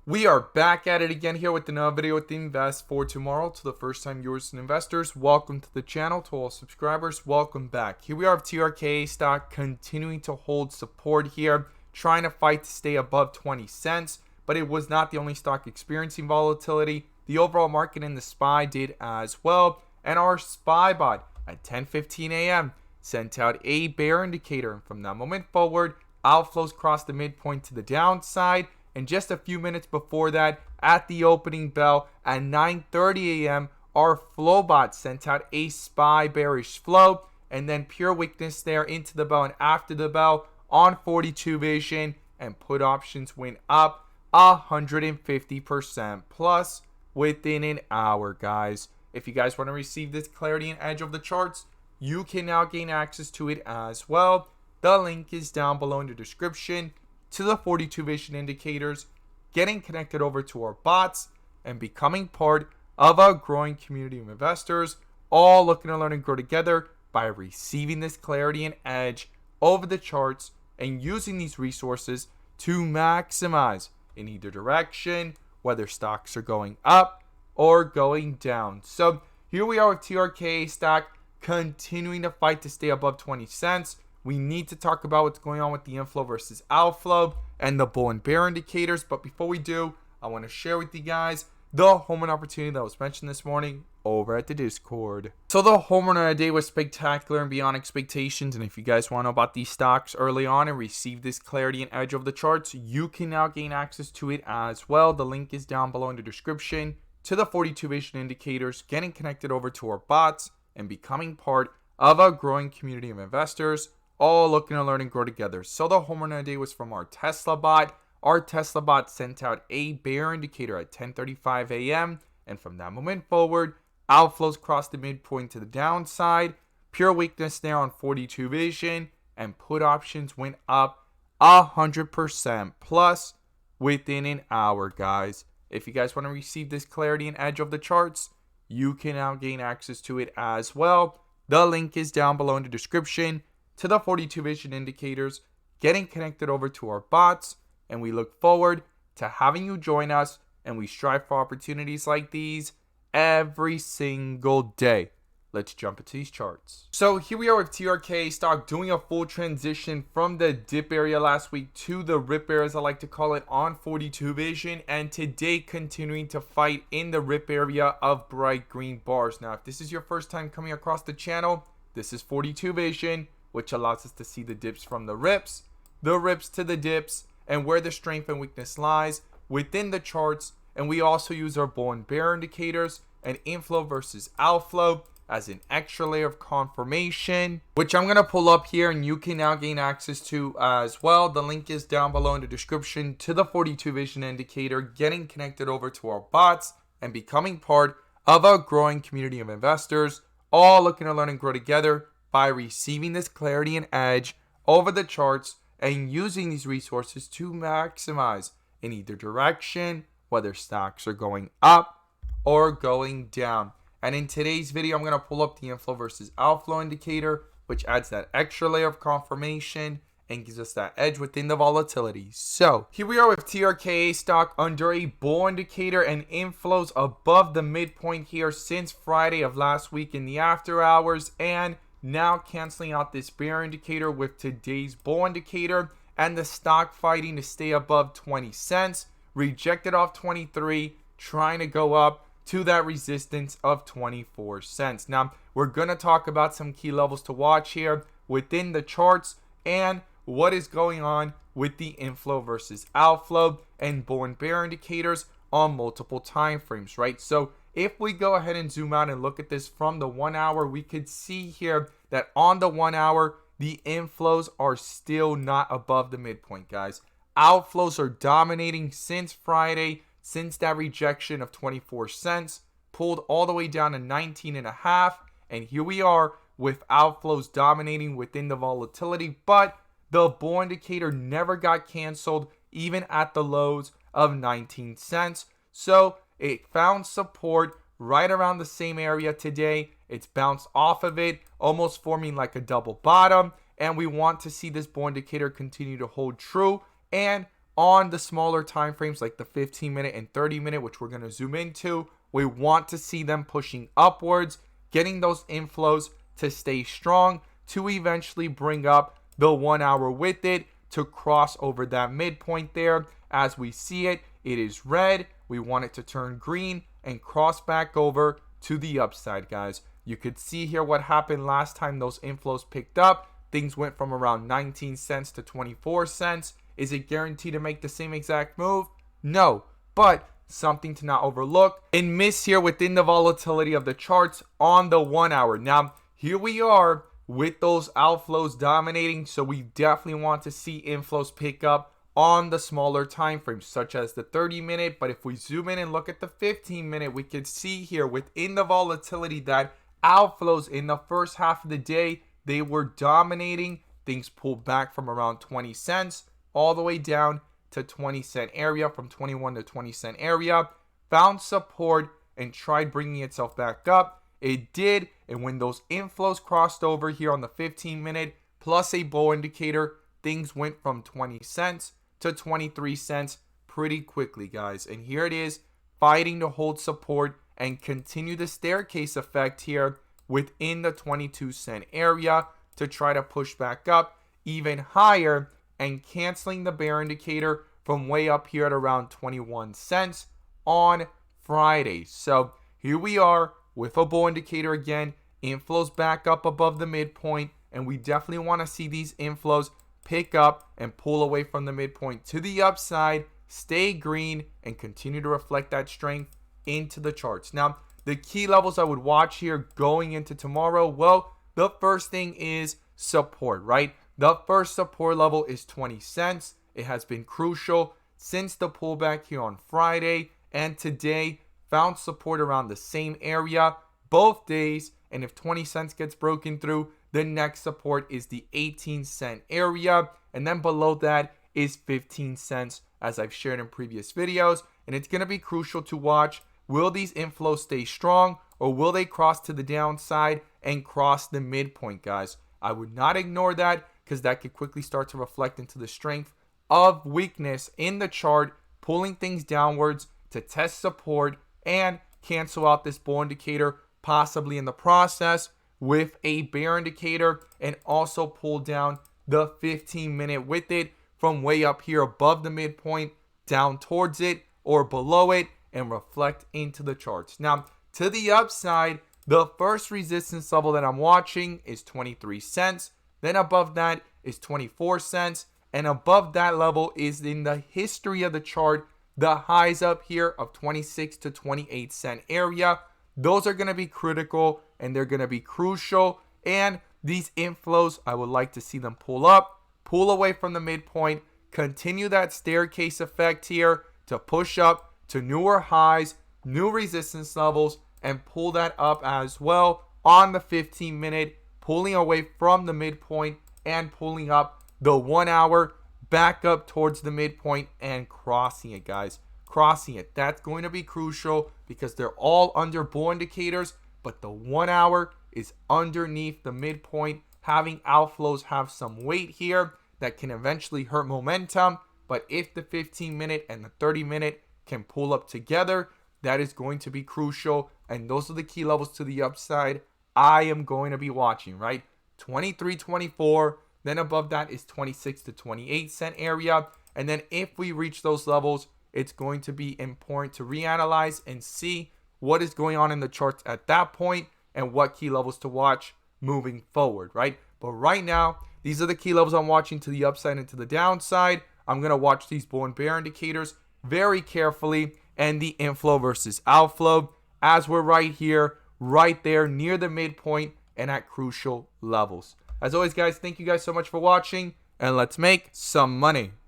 We are back at it again here with another video with the Invest for Tomorrow. To the first time viewers and investors, welcome to the channel. To all subscribers, welcome back. Here we are with TRKA stock continuing to hold support here, trying to fight to stay above 20 cents. But it was not the only stock experiencing volatility. The overall market in the SPY did as well. And our SPY bot at 10:15 a.m. sent out a bear indicator. And from that moment forward, outflows crossed the midpoint to the downside. And just a few minutes before that, at the opening bell at 9:30 a.m., our flow bot sent out a SPY bearish flow, and then pure weakness there into the bell and after the bell on 42 vision, and put options went up 150% plus within an hour, guys. If you guys want to receive this clarity and edge of the charts, you can now gain access to it as well. The link is down below in the description to the 42 vision indicators, getting connected over to our bots, and becoming part of a growing community of investors, all looking to learn and grow together by receiving this clarity and edge over the charts and using these resources to maximize in either direction, whether stocks are going up or going down. So here we are with TRKA stock continuing to fight to stay above 20 cents. We need to talk about what's going on with the inflow versus outflow and the bull and bear indicators. But before we do, I want to share with you guys the home run opportunity that was mentioned this morning over at the Discord. So the home run of the day was spectacular and beyond expectations. And if you guys want to know about these stocks early on and receive this clarity and edge of the charts, you can now gain access to it as well. The link is down below in the description to the 42 vision indicators, getting connected over to our bots and becoming part of a growing community of investors, all looking to learn and grow together. So the home run of the day was from our Tesla bot. Our Tesla bot sent out a bear indicator at 10:35 a.m. And from that moment forward, outflows crossed the midpoint to the downside. Pure weakness there on 42 vision. And put options went up 100% plus within an hour, guys. If you guys want to receive this clarity and edge of the charts, you can now gain access to it as well. The link is down below in the description to the 42 vision indicators, getting connected over to our bots, and we look forward to having you join us, and we strive for opportunities like these every single day. Let's jump into these charts. So here we are with TRKA stock doing a full transition from the dip area last week to the rip area, as I like to call it, on 42 vision, and today continuing to fight in the rip area of bright green bars. Now, if this is your first time coming across the channel, this is 42 vision, which allows us to see the dips from the rips to the dips, and where the strength and weakness lies within the charts. And we also use our bull and bear indicators and inflow versus outflow as an extra layer of confirmation, which I'm going to pull up here and you can now gain access to as well. The link is down below in the description to the 42 vision indicator, getting connected over to our bots and becoming part of a growing community of investors, all looking to learn and grow together by receiving this clarity and edge over the charts and using these resources to maximize in either direction, whether stocks are going up or going down. And in today's video, I'm going to pull up the inflow versus outflow indicator, which adds that extra layer of confirmation and gives us that edge within the volatility. So here we are with TRKA stock under a bull indicator and inflows above the midpoint here since Friday of last week in the after hours, and now canceling out this bear indicator with today's bull indicator, and the stock fighting to stay above 20 cents, rejected off 23, trying to go up to that resistance of 24 cents. Now, we're going to talk about some key levels to watch here within the charts and what is going on with the inflow versus outflow and bull and bear indicators on multiple time frames, right? So if we go ahead and zoom out and look at this from the 1 hour, we could see here that on the 1 hour, the inflows are still not above the midpoint, guys. Outflows are dominating since Friday, since that rejection of 24 cents, pulled all the way down to 19.5. And here we are with outflows dominating within the volatility, but the bull indicator never got canceled, even at the lows of 19 cents. So it found support right around the same area today. It's bounced off of it, almost forming like a double bottom. And we want to see this bull indicator continue to hold true and on the smaller time frames like the 15-minute and 30-minute, which we're going to zoom into, we want to see them pushing upwards, getting those inflows to stay strong to eventually bring up the 1 hour with it to cross over that midpoint there. As we see it, it is red. We want it to turn green and cross back over to the upside, guys. You could see here what happened last time those inflows picked up. Things went from around 19 cents to 24 cents. Is it guaranteed to make the same exact move? No, but something to not overlook and miss here within the volatility of the charts on the 1 hour. Now, here we are with those outflows dominating, so we definitely want to see inflows pick up on the smaller time frames, such as the 30-minute. But if we zoom in and look at the 15-minute, we can see here within the volatility that outflows in the first half of the day, they were dominating. Things pulled back from around 20 cents all the way down to 20-cent area, from 21 to 20-cent area, found support and tried bringing itself back up. It did, and when those inflows crossed over here on the 15-minute plus a bull indicator, things went from 20 cents to 23 cents pretty quickly, guys. And here it is, fighting to hold support and continue the staircase effect here within the 22-cent area to try to push back up even higher and canceling the bear indicator from way up here at around 21 cents on Friday. So here we are with a bull indicator again, inflows back up above the midpoint, and we definitely want to see these inflows pick up and pull away from the midpoint to the upside, stay green, and continue to reflect that strength into the charts. Now, the key levels I would watch here going into tomorrow, well, the first thing is support, right? The first support level is 20 cents. It has been crucial since the pullback here on Friday and today. Found support around the same area both days, and if 20 cents gets broken through, the next support is the 18-cent area, and then below that is 15 cents, as I've shared in previous videos. And it's going to be crucial to watch. Will these inflows stay strong, or will they cross to the downside and cross the midpoint, guys? I would not ignore that, because that could quickly start to reflect into the strength of weakness in the chart, pulling things downwards to test support and cancel out this bull indicator, possibly in the process with a bear indicator, and also pull down the 15-minute with it from way up here above the midpoint down towards it or below it and reflect into the charts. Now, to the upside, the first resistance level that I'm watching is 23 cents. Then above that is 24 cents. And above that level is, in the history of the chart, the highs up here of 26 to 28 cent area. Those are going to be critical and they're going to be crucial. And these inflows, I would like to see them pull up, pull away from the midpoint, continue that staircase effect here to push up to newer highs, new resistance levels, and pull that up as well on the 15-minute, pulling away from the midpoint and pulling up the 1 hour back up towards the midpoint and crossing it, guys. Crossing it. That's going to be crucial because they're all under bull indicators, but the 1 hour is underneath the midpoint, having outflows have some weight here that can eventually hurt momentum. But if the 15-minute and the 30-minute can pull up together, that is going to be crucial. And those are the key levels to the upside I am going to be watching, right? 23.24. Then above that is 26 to 28 cent area. And then if we reach those levels, it's going to be important to reanalyze and see what is going on in the charts at that point and what key levels to watch moving forward, right? But right now, these are the key levels I'm watching to the upside and to the downside. I'm going to watch these bull and bear indicators very carefully and the inflow versus outflow as we're right here, right there near the midpoint and at crucial levels. As always, guys, thank you guys so much for watching, and let's make some money.